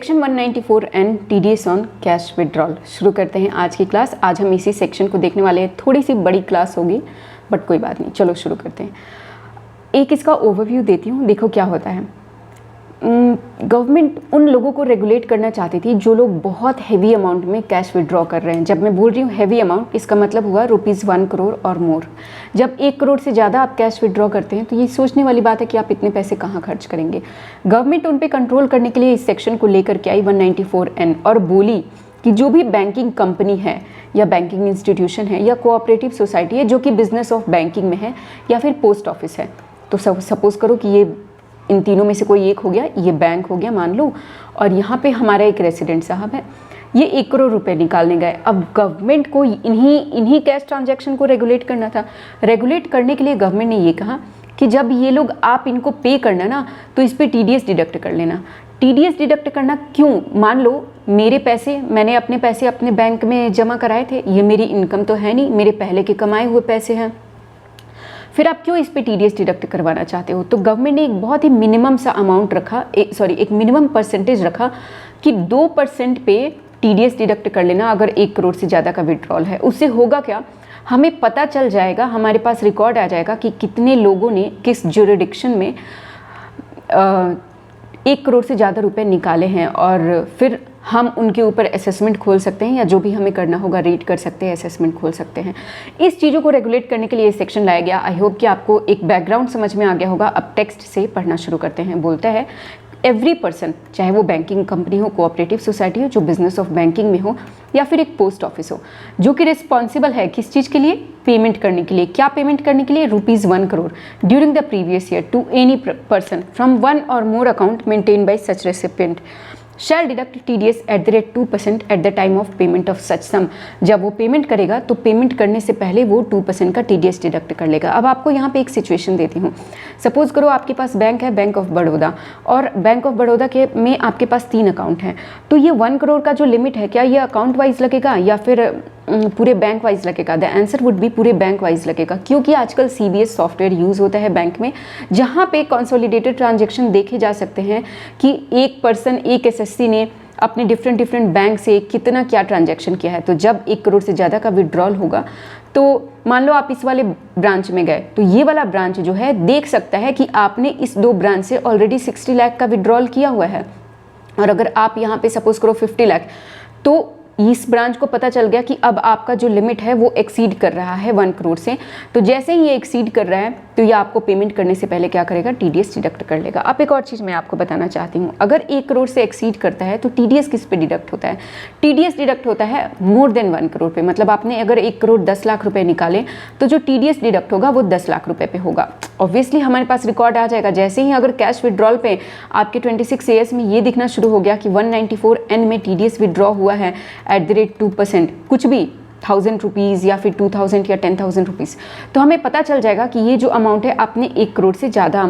Section 194 and TDS on cash withdrawal शुरू करते हैं आज की क्लास। आज हम इसी सेक्शन को देखने वाले हैं। थोड़ी सी बड़ी क्लास होगी बट कोई बात नहीं, चलो शुरू करते हैं। एक इसका ओवरव्यू देती हूँ। देखो क्या होता है, गवर्नमेंट उन लोगों को रेगुलेट करना चाहती थी जो लोग बहुत हैवी अमाउंट में कैश विड्रॉ कर रहे हैं। जब मैं बोल रही हूँ हैवी अमाउंट, इसका मतलब हुआ ₹1 करोड़ और मोर। जब 1 करोड़ से ज़्यादा आप कैश विड्रॉ करते हैं तो ये सोचने वाली बात है कि आप इतने पैसे कहाँ खर्च करेंगे। गवर्नमेंट उन पे कंट्रोल करने के लिए इस सेक्शन को लेकर के आई 194N और बोली कि जो भी बैंकिंग कंपनी है या बैंकिंग इंस्टीट्यूशन है या कोऑपरेटिव सोसाइटी है जो कि बिजनेस ऑफ बैंकिंग में है या फिर पोस्ट ऑफिस है, तो सपोज करो कि ये इन तीनों में से कोई एक हो गया, ये बैंक हो गया मान लो, और यहाँ पे हमारा एक रेसिडेंट साहब है, ये 1 करोड़ रुपए निकालने गए। अब गवर्नमेंट को इन्हीं कैश ट्रांजैक्शन को रेगुलेट करना था। रेगुलेट करने के लिए गवर्नमेंट ने ये कहा कि जब ये लोग आप इनको पे करना ना तो इस पर TDS डिडक्ट कर लेना। TDS डिडक्ट करना क्यों? मान लो मेरे पैसे, मैंने अपने पैसे अपने बैंक में जमा कराए थे, ये मेरी इनकम तो है नहीं, मेरे पहले के कमाए हुए पैसे हैं, फिर आप क्यों इस पे TDS डिडक्ट करवाना चाहते हो? तो गवर्नमेंट ने एक बहुत ही मिनिमम सा अमाउंट रखा, एक मिनिमम परसेंटेज रखा कि 2% पे TDS डिडक्ट कर लेना अगर 1 करोड़ से ज़्यादा का विड्रॉल है। उससे होगा क्या, हमें पता चल जाएगा, हमारे पास रिकॉर्ड आ जाएगा कि कितने लोगों ने किस ज्यूरिडिक्शन में 1 करोड़ से ज़्यादा रुपए निकाले हैं, और फिर हम उनके ऊपर असेसमेंट खोल सकते हैं या जो भी हमें करना होगा रेट कर सकते हैं, असेसमेंट खोल सकते हैं। इस चीज़ों को रेगुलेट करने के लिए ये सेक्शन लाया गया। आई होप कि आपको एक बैकग्राउंड समझ में आ गया होगा। अब टेक्स्ट से पढ़ना शुरू करते हैं। बोलता है एवरी पर्सन, चाहे वो बैंकिंग कंपनी हो, कोऑपरेटिव सोसाइटी हो जो बिजनेस ऑफ बैंकिंग में हो, या फिर एक पोस्ट ऑफिस हो, जो कि रिस्पॉन्सिबल है किस चीज़ के लिए? पेमेंट करने के लिए। क्या पेमेंट करने के लिए? ₹1 crore during the previous year to any person from 1 or more account maintain by such recipient shall deduct TDS @2% at the time of payment of such sum. जब वो पेमेंट करेगा तो पेमेंट करने से पहले वो 2% का TDS डिडक्ट कर लेगा। अब आपको यहाँ पे एक सिचुएशन देती हूँ। सपोज करो आपके पास बैंक है, बैंक ऑफ बड़ौदा, और बैंक ऑफ बड़ौदा के में आपके पास 3 अकाउंट हैं। तो ये 1 करोड़ का जो लिमिट है, क्या ये अकाउंट वाइज लगेगा या फिर पूरे बैंक वाइज लगेगा? द आंसर वुड बी पूरे बैंक वाइज लगेगा, क्योंकि आजकल CBS सॉफ्टवेयर यूज़ होता है बैंक में, जहाँ पे कंसोलिडेटेड ट्रांजैक्शन देखे जा सकते हैं कि एक पर्सन, एक SSC ने अपने डिफरेंट बैंक से कितना क्या ट्रांजैक्शन किया है। तो जब 1 करोड़ से ज़्यादा का विड्रॉल होगा तो मान लो आप इस वाले ब्रांच में गए, तो ये वाला ब्रांच जो है देख सकता है कि आपने इस 2 ब्रांच से ऑलरेडी 60 लाख का विड्रॉल किया हुआ है, और अगर आप यहाँ पे सपोज करो 50 लाख, तो इस ब्रांच को पता चल गया कि अब आपका जो लिमिट है वो एक्सीड कर रहा है 1 करोड़ से। तो जैसे ही ये एक्सीड कर रहा है तो ये आपको पेमेंट करने से पहले क्या करेगा? TDS डिडक्ट कर लेगा। अब एक और चीज़ मैं आपको बताना चाहती हूँ, अगर 1 करोड़ से एक्सीड करता है तो TDS किस पे डिडक्ट होता है? TDS डिडक्ट होता है मोर देन 1 करोड़ पे। मतलब आपने अगर 1 करोड़ 10 लाख रुपए निकाले तो जो TDS डिडक्ट होगा वो 10 लाख रुपए पे होगा। ऑब्वियसली हमारे पास रिकॉर्ड आ जाएगा। जैसे ही अगर कैश विड्रॉल पे आपके 26 AS में ये दिखना शुरू हो गया कि 194N में TDS विड्रॉ हुआ है @2%, कुछ भी 1000 रुपीज़ या फिर 2000 या 10,000 रुपीज़, तो हमें पता चल जाएगा कि ये जो अमाउंट है आपने 1 करोड़ से ज़्यादा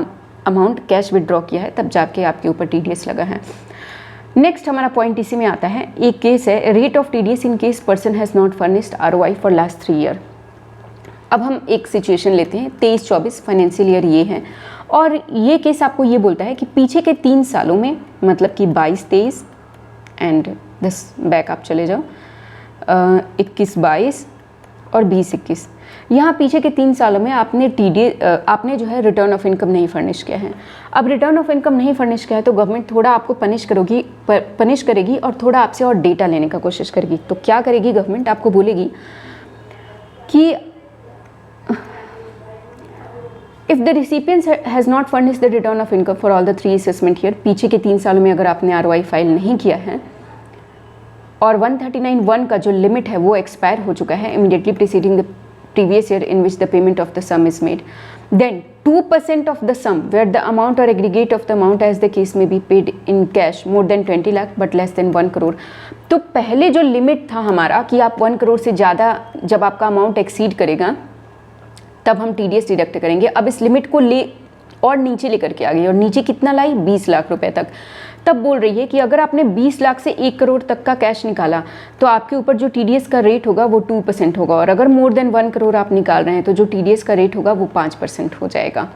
अमाउंट कैश विड्रॉ किया है, तब जाके आपके ऊपर TDS लगा है। नेक्स्ट हमारा पॉइंट इसी में आता है। एक केस है rate of TDS in case person has not furnished ROI for last 3 year. अब हम एक सिचुएशन लेते हैं, 23-24 फाइनेंशियल ईयर ये है, और ये केस आपको ये बोलता है कि पीछे के 3 सालों में, मतलब कि 22-23 एंड 10 बैक आप चले जाओ, 21-22 और 20-21, यहाँ पीछे के 3 सालों में आपने जो है रिटर्न ऑफ इनकम नहीं फर्निश किया है। अब रिटर्न ऑफ इनकम नहीं फर्निश किया है तो गवर्नमेंट थोड़ा आपको पनिश करेगी और थोड़ा आपसे और डेटा लेने का कोशिश करेगी। तो क्या करेगी गवर्नमेंट? आपको बोलेगी कि if the recipient has not furnish the return of income for all the 3 assessment year, पीछे के 3 सालों में अगर आपने ROI फाइल नहीं किया है और 139(1) का जो लिमिट है वो एक्सपायर हो चुका है immediately preceding the previous year in which the payment of the sum is made, then 2% of the sum where the amount और aggregate of the amount as the case में be paid in cash more than 20 lakh but less than 1 crore. तो पहले जो limit था हमारा कि आप 1 करोड़ से ज़्यादा जब आपका अमाउंट एक्सीड करेगा तब हम TDS डिडक्ट करेंगे। अब इस लिमिट को और नीचे लेकर के आ गई, और नीचे कितना लाई? 20 लाख रुपए तक। तब बोल रही है कि अगर आपने 20 लाख से 1 करोड़ तक का कैश निकाला तो आपके ऊपर जो TDS का रेट होगा वो 2% होगा, और अगर मोर देन 1 करोड़ आप निकाल रहे हैं तो जो TDS का रेट होगा वो 5% हो जाएगा।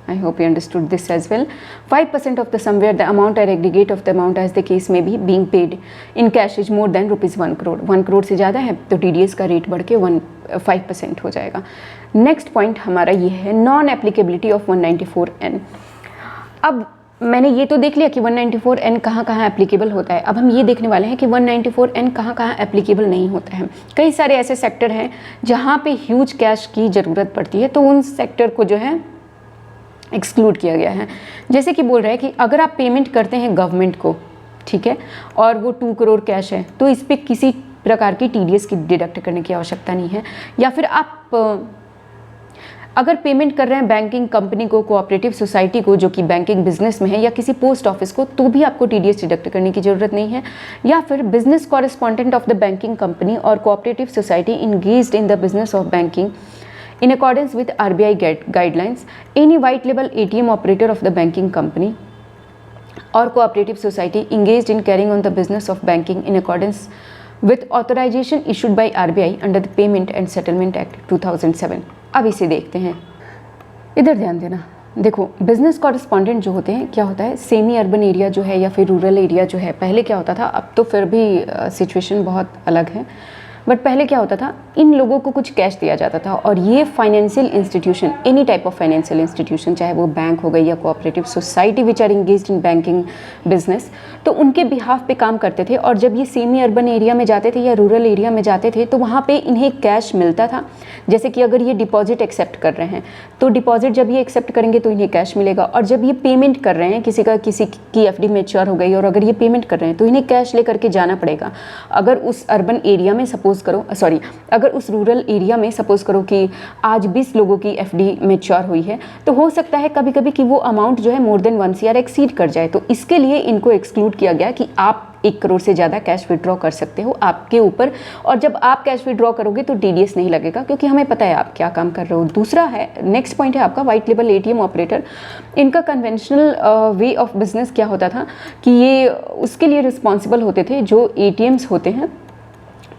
I hope you understood this as well. 5% of the sum where the amount or aggregate of the amount as the case may be being paid in cash is more than rupees 1 crore. 1 crore से ज़्यादा है तो TDS का rate बढ़ के 5% हो जाएगा. Next point हमारा ये है नॉन एप्लीकेबिलिटी ऑफ 194N. अब मैंने ये तो देख लिया कि 194N कहाँ कहाँ एप्लीकेबल होता है. अब हम ये देखने वाले हैं कि 194N कहाँ कहाँ एप्लीकेबल नहीं होता है. कई सारे ऐसे सेक्टर हैं जहाँ पे ह्यूज कैश की ज़रूरत पड़ती है, तो उन सेक्टर को जो है एक्सक्लूड किया गया है. जैसे कि बोल रहा है कि अगर आप पेमेंट करते हैं गवर्नमेंट को, ठीक है, और वो 2 करोड़ कैश है, तो इस पर किसी प्रकार की TDS की डिडक्ट करने की आवश्यकता नहीं है. या फिर आप अगर पेमेंट कर रहे हैं बैंकिंग कंपनी को, कोऑपरेटिव सोसाइटी को जो कि बैंकिंग बिजनेस में है, या किसी पोस्ट ऑफिस को, तो भी आपको TDS डिडक्ट करने की ज़रूरत नहीं है. या फिर business correspondent of the banking company और cooperative society engaged in the business of banking in accordance with RBI guidelines, any white label ATM operator of the banking company or cooperative society engaged in carrying on the business of banking in accordance with authorization issued by RBI under the Payment and Settlement Act 2007. अब इसे देखते हैं, इधर ध्यान देना. देखो, business correspondent जो होते हैं, क्या होता है, सेमी अर्बन एरिया जो है या फिर रूरल एरिया जो है, पहले क्या होता था, अब तो फिर भी सिचुएशन बहुत अलग है, बट पहले क्या होता था, इन लोगों को कुछ कैश दिया जाता था और ये financial institution, any type of financial institution, चाहे वो बैंक हो गई या cooperative society which are engaged in banking business, तो उनके बिहाफ पे काम करते थे. और जब ये सेमी अर्बन एरिया में जाते थे या रूरल एरिया में जाते थे तो वहाँ पे इन्हें कैश मिलता था. जैसे कि अगर ये डिपॉजिट एक्सेप्ट कर रहे हैं तो डिपॉजिट जब ये एक्सेप्ट करेंगे तो इन्हें कैश मिलेगा. और जब ये पेमेंट कर रहे हैं, किसी की FD मैच्योर हो गई और अगर ये पेमेंट कर रहे हैं तो इन्हें कैश लेकर के जाना पड़ेगा. अगर उस अर्बन एरिया में अगर उस रूरल एरिया में सपोज करो कि आज 20 लोगों की FD मैच्योर हुई है, तो हो सकता है कभी कभी कि वो अमाउंट जो है मोर देन 1 CR एक्सीड कर जाए. तो इसके लिए इनको एक्सक्लूड किया गया कि आप 1 करोड़ से ज़्यादा कैश विड्रॉ कर सकते हो आपके ऊपर, और जब आप कैश विड्रॉ करोगे तो TDS नहीं लगेगा, क्योंकि हमें पता है आप क्या काम कर रहे हो. दूसरा है, नेक्स्ट पॉइंट है आपका वाइट लेबल ATM ऑपरेटर. इनका कन्वेंशनल वे ऑफ बिजनेस क्या होता था कि ये उसके लिए रिस्पॉन्सिबल होते थे जो ATMs होते हैं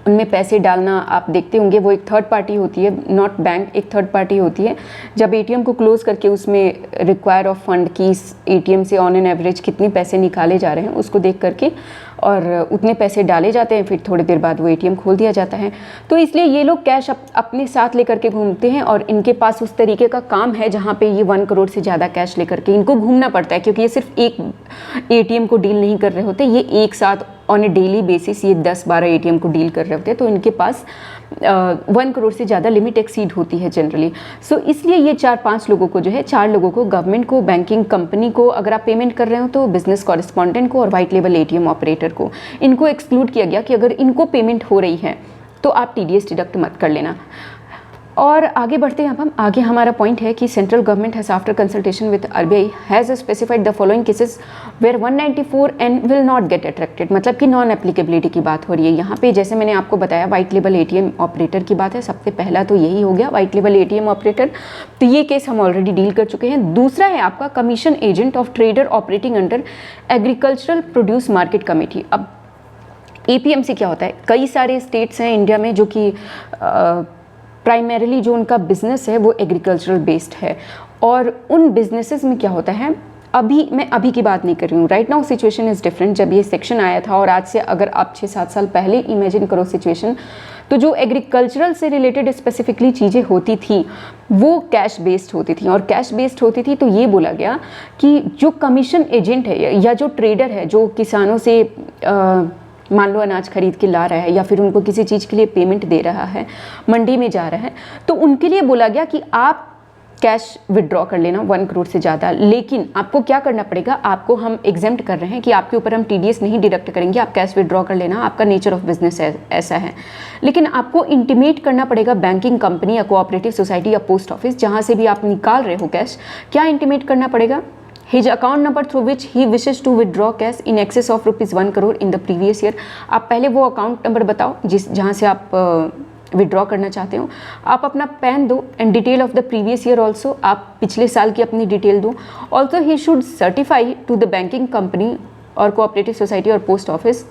उनमें पैसे डालना. आप देखते होंगे वो एक थर्ड पार्टी होती है, नॉट बैंक, एक थर्ड पार्टी होती है. जब ATM को क्लोज करके उसमें रिक्वायर ऑफ फंड की ATM से ऑन एन एवरेज कितने पैसे निकाले जा रहे हैं उसको देख करके और उतने पैसे डाले जाते हैं, फिर थोड़ी देर बाद वो ATM खोल दिया जाता है. तो इसलिए ये लोग कैश अपने साथ लेकर के घूमते हैं और इनके पास उस तरीके का काम है जहाँ पे ये 1 करोड़ से ज़्यादा कैश लेकर के इनको घूमना पड़ता है, क्योंकि ये सिर्फ एक ATM को डील नहीं कर रहे होते, ये एक साथ ऑन ए डेली बेसिस ये 10-12 ATM को डील कर रहे होते हैं. तो इनके पास 1 करोड़ से ज़्यादा लिमिट एक्सीड होती है जनरली. सो इसलिए ये 4-5 लोगों को जो है, 4 लोगों को, गवर्नमेंट को, बैंकिंग कंपनी को अगर आप पेमेंट कर रहे हो तो बिजनेस कॉरेस्पॉन्डेंट को और वाइट लेबल ATM ऑपरेटर को, इनको एक्सक्लूड किया गया कि अगर इनको पेमेंट हो रही है तो आप TDS डिडक्ट मत कर लेना. और आगे बढ़ते हैं. अब हम आगे, हमारा पॉइंट है कि central government has after consultation with RBI has specified the following cases where 194N will not get attracted. मतलब कि नॉन एप्लीकेबिलिटी की बात हो रही है यहाँ पे. जैसे मैंने आपको बताया वाइट लेबल ATM ऑपरेटर की बात है, सबसे पहला तो यही हो गया, वाइट लेबल ATM ऑपरेटर. तो ये केस हम ऑलरेडी डील कर चुके हैं. दूसरा है आपका commission agent of trader operating under agricultural produce market committee. अब APMC क्या होता है, कई सारे स्टेट्स हैं इंडिया में जो कि प्राइमरीली जो उनका बिजनेस है वो एग्रीकल्चरल बेस्ड है. और उन बिजनेसेस में क्या होता है, मैं अभी की बात नहीं कर रही हूँ, right now situation is different. जब ये सेक्शन आया था और आज से अगर आप 6-7 साल पहले इमेजिन करो सिचुएशन, तो जो एग्रीकल्चरल से रिलेटेड स्पेसिफिकली चीज़ें होती थी वो कैश बेस्ड होती थी. और कैश बेस्ड होती थी तो ये बोला गया कि जो कमीशन एजेंट है या जो ट्रेडर है जो किसानों से मान लो अनाज खरीद के ला रहा है या फिर उनको किसी चीज़ के लिए पेमेंट दे रहा है, मंडी में जा रहा है, तो उनके लिए बोला गया कि आप कैश विड्रॉ कर लेना 1 करोड़ से ज़्यादा. लेकिन आपको क्या करना पड़ेगा, आपको हम एग्जेम्प्ट कर रहे हैं कि आपके ऊपर हम TDS नहीं डिडक्ट करेंगे, आप कैश विड्रॉ कर लेना, आपका नेचर ऑफ बिजनेस ऐसा है. लेकिन आपको इंटीमेट करना पड़ेगा बैंकिंग कंपनी या कोऑपरेटिव सोसाइटी या पोस्ट ऑफिस जहाँ से भी आप निकाल रहे हो कैश. क्या इंटीमेट करना पड़ेगा, his account number through which he wishes to withdraw cash in excess of ₹1 crore in the previous year. आप पहले वो अकाउंट नंबर बताओ जहाँ से आप विड्रॉ करना चाहते हो. आप अपना पैन दो and detail of the previous year also, आप पिछले साल की अपनी डिटेल दो. Also he should certify to the banking company और कोऑपरेटिव सोसाइटी और post office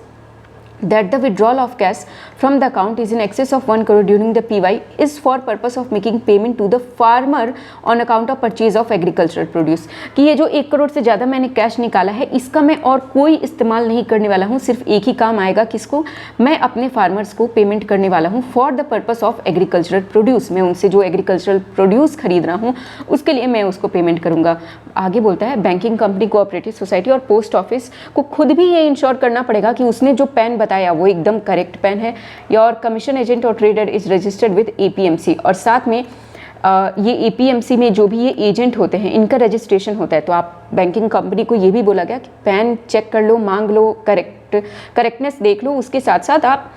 that the withdrawal of cash from the account is in excess of 1 crore during the PY is for purpose of making payment to the farmer on account of purchase of agricultural produce। कि ये जो 1 करोड़ से ज़्यादा मैंने cash निकाला है इसका मैं और कोई इस्तेमाल नहीं करने वाला हूँ, सिर्फ एक ही काम आएगा, किसको, मैं अपने फार्मर्स को पेमेंट करने वाला हूँ for the purpose of agricultural produce. मैं उनसे जो एग्रीकल्चरल प्रोड्यूस खरीद रहा हूँ उसके लिए मैं उसको पेमेंट करूँगा। आगे बोलता है बैंकिंग कंपनी, कोऑपरेटिव सोसाइटी और पोस्ट ऑफिस को खुद भी ये इंश्योर करना पड़ेगा कि उसने जो पैन बताया वो एकदम करेक्ट पैन है। योर कमीशन एजेंट और trader is registered with APMC, और साथ में ये APMC में जो भी ये एजेंट होते हैं इनका रजिस्ट्रेशन होता है। तो आप बैंकिंग कंपनी को ये भी बोला गया कि पैन चेक कर लो, मांग लो, करेक्टनेस देख लो, उसके साथ साथ आप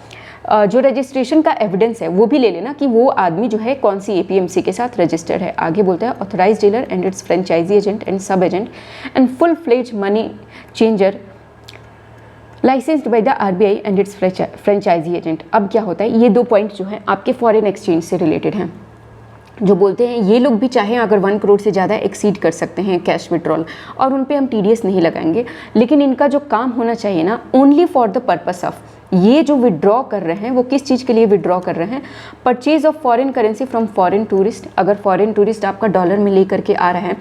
जो रजिस्ट्रेशन का एविडेंस है वो भी ले लेना कि वो आदमी जो है कौन सी APMC के साथ रजिस्टर्ड है। आगे बोलता है authorise dealer and its franchisee agent and sub agent and full fledge money changer licensed by the RBI and its franchisee agent. अब क्या होता है, ये 2 पॉइंट जो है आपके फॉरेन एक्सचेंज से रिलेटेड हैं, जो बोलते हैं ये लोग भी चाहे अगर 1 करोड़ से ज़्यादा एक्सीड कर सकते हैं कैश विड्रॉल, और उन पे हम TDS नहीं लगाएंगे, लेकिन इनका जो काम होना चाहिए ना, only for the purpose of, ये जो विड्रॉ कर रहे हैं वो किस चीज़ के लिए विड्रॉ कर रहे हैं, purchase of foreign currency from foreign tourist. अगर फॉरेन टूरिस्ट आपका डॉलर में लेकर के आ रहा है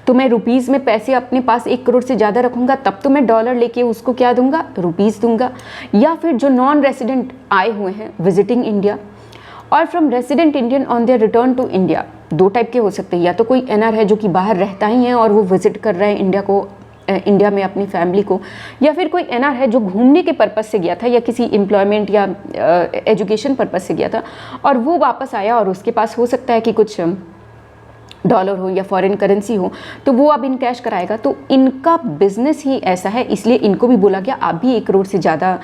तो मैं रुपीज़ में पैसे अपने पास 1 करोड़ से ज़्यादा रखूँगा, तब तो मैं डॉलर लेके उसको क्या दूंगा, रुपीज़ दूंगा। या फिर जो नॉन रेसिडेंट आए हुए हैं विजिटिंग इंडिया, और from resident Indian on their return to India, 2 type के हो सकते हैं, या तो कोई NR है जो कि बाहर रहता ही है और वो विजिट कर रहा है इंडिया में अपनी फैमिली को, या फिर कोई NR है जो घूमने के पर्पज़ से गया था या किसी एम्प्लॉयमेंट या एजुकेशन पर्पज़ से गया था और वो वापस आया और उसके पास हो सकता है कि कुछ डॉलर हो या फॉरेन करेंसी हो, तो वो अब इन कैश कराएगा। तो इनका बिजनेस ही ऐसा है, इसलिए इनको भी बोला गया आप भी 1 करोड़ से ज़्यादा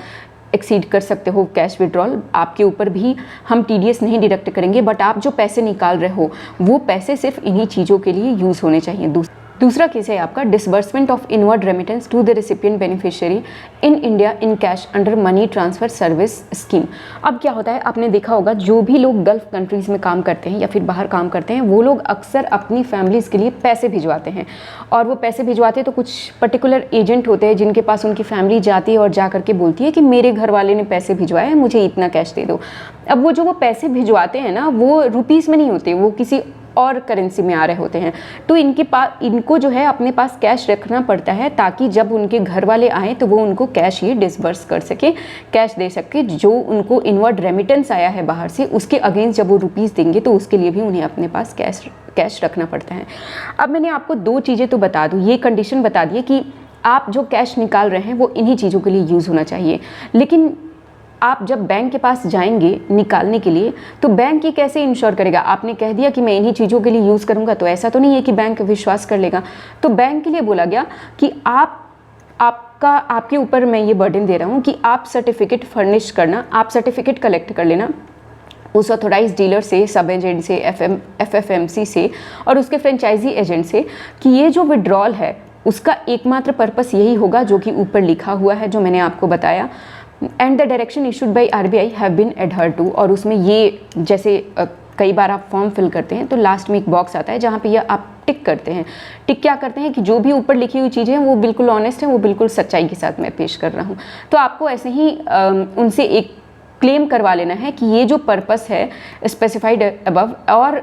एक्सीड कर सकते हो कैश विड्रॉल, आपके ऊपर भी हम TDS नहीं डिडक्ट करेंगे, बट आप जो पैसे निकाल रहे हो वो पैसे सिर्फ इन्हीं चीज़ों के लिए यूज़ होने चाहिए। दूसरा केस है आपका disbursement of inward remittance to the recipient beneficiary in India in cash under money transfer service scheme. अब क्या होता है, आपने देखा होगा जो भी लोग गल्फ कंट्रीज़ में काम करते हैं या फिर बाहर काम करते हैं, वो लोग अक्सर अपनी फैमिलीज़ के लिए पैसे भिजवाते हैं, और वो पैसे भिजवाते हैं तो कुछ पर्टिकुलर एजेंट होते हैं जिनके पास उनकी फैमिली जाती है और जा करके बोलती है कि मेरे घर वाले ने पैसे भिजवाए हैं, मुझे इतना कैश दे दो। अब वो पैसे भिजवाते हैं ना, वो रुपीज़ में नहीं होते, वो किसी और करेंसी में आ रहे होते हैं। तो इनको जो है अपने पास कैश रखना पड़ता है ताकि जब उनके घर वाले आएँ तो वो उनको कैश ये डिसबर्स कर सके, कैश दे सके। जो उनको इनवर्ड रेमिटेंस आया है बाहर से, उसके अगेंस्ट जब वो रुपीज़ देंगे तो उसके लिए भी उन्हें अपने पास कैश रखना पड़ता है। अब मैंने आपको 2 चीज़ें तो बता दूँ, ये कंडीशन बता दी कि आप जो कैश निकाल रहे हैं वो इन्हीं चीज़ों के लिए यूज़ होना चाहिए। लेकिन आप जब बैंक के पास जाएंगे निकालने के लिए तो बैंक ये कैसे इंश्योर करेगा? आपने कह दिया कि मैं इन्हीं चीज़ों के लिए यूज़ करूँगा, तो ऐसा तो नहीं है कि बैंक विश्वास कर लेगा। तो बैंक के लिए बोला गया कि आपके ऊपर मैं ये बर्डन दे रहा हूँ कि आप सर्टिफिकेट फर्निश करना, आप सर्टिफिकेट कलेक्ट कर लेना उस ऑथोराइज डीलर से, सब एजेंट से, FFMC से और उसके फ्रेंचाइजी एजेंट से कि ये जो विड्रॉल है उसका एकमात्र पर्पस यही होगा जो कि ऊपर लिखा हुआ है, जो मैंने आपको बताया। And the direction issued by RBI have been adhere to. और उसमें ये जैसे कई बार आप फॉर्म फिल करते हैं तो लास्ट में एक बॉक्स आता है जहाँ पे ये आप टिक करते हैं। टिक क्या करते हैं कि जो भी ऊपर लिखी हुई चीज़ें हैं वो बिल्कुल ऑनेस्ट है, वो बिल्कुल सच्चाई के साथ मैं पेश कर रहा हूँ। तो आपको ऐसे ही उनसे एक क्लेम करवा लेना है कि ये जो पर्पस है स्पेसिफाइड अबव, और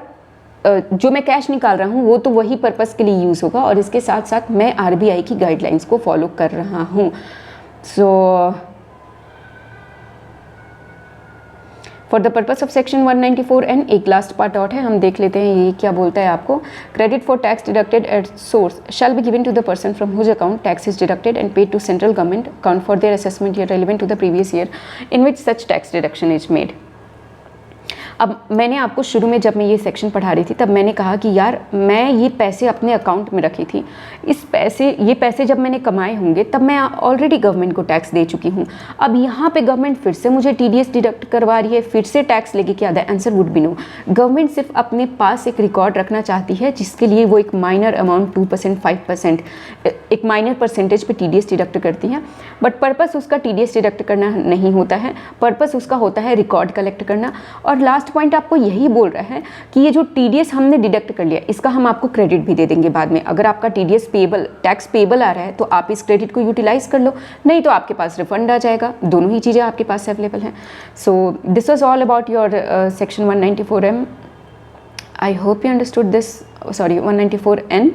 जो मैं कैश निकाल रहा हूँ वो तो वही पर्पस के लिए यूज़ होगा और इसके साथ साथ मैं RBI की गाइडलाइंस को फॉलो कर रहा हूँ। So for the purpose of section 194N एक लास्ट पार्ट और है, हम देख लेते हैं ये क्या बोलता है आपको। Credit for tax deducted at source shall be given to the person from whose account tax is deducted and paid to central government account for their assessment year relevant to the previous year in which such tax deduction is made. अब मैंने आपको शुरू में जब मैं ये section पढ़ा रही थी तब मैंने कहा कि यार मैं ये पैसे अपने अकाउंट में रखी थी, ये पैसे जब मैंने कमाए होंगे तब मैं ऑलरेडी गवर्नमेंट को टैक्स दे चुकी हूँ। अब यहाँ पे गवर्नमेंट फिर से मुझे TDS डिडक्ट करवा रही है, फिर से टैक्स लेके क्या? The answer would be no. Government सिर्फ अपने पास एक रिकॉर्ड रखना चाहती है जिसके लिए वो एक माइनर अमाउंट 2%, 5% एक माइनर परसेंटेज पे TDS डिडक्ट करती है, बट पर्पस उसका TDS डिडक्ट करना नहीं होता है, पर्पस उसका होता है रिकॉर्ड कलेक्ट करना। और लास्ट लास्ट पॉइंट आपको यही बोल रहा है कि ये जो TDS हमने डिडक्ट कर लिया, इसका हम आपको क्रेडिट भी दे देंगे बाद में। अगर आपका TDS पेबल, टैक्स पेबल आ रहा है तो आप इस क्रेडिट को यूटिलाइज कर लो, नहीं तो आपके पास रिफंड आ जाएगा। दोनों ही चीज़ें आपके पास अवेलेबल हैं। So this was all about your section 194M। I hope you understood this, sorry 194N।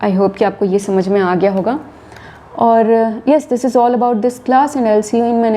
I hope कि आपको ये समझ में आ गया होगा। और yes, this is all about this class and I will see you in my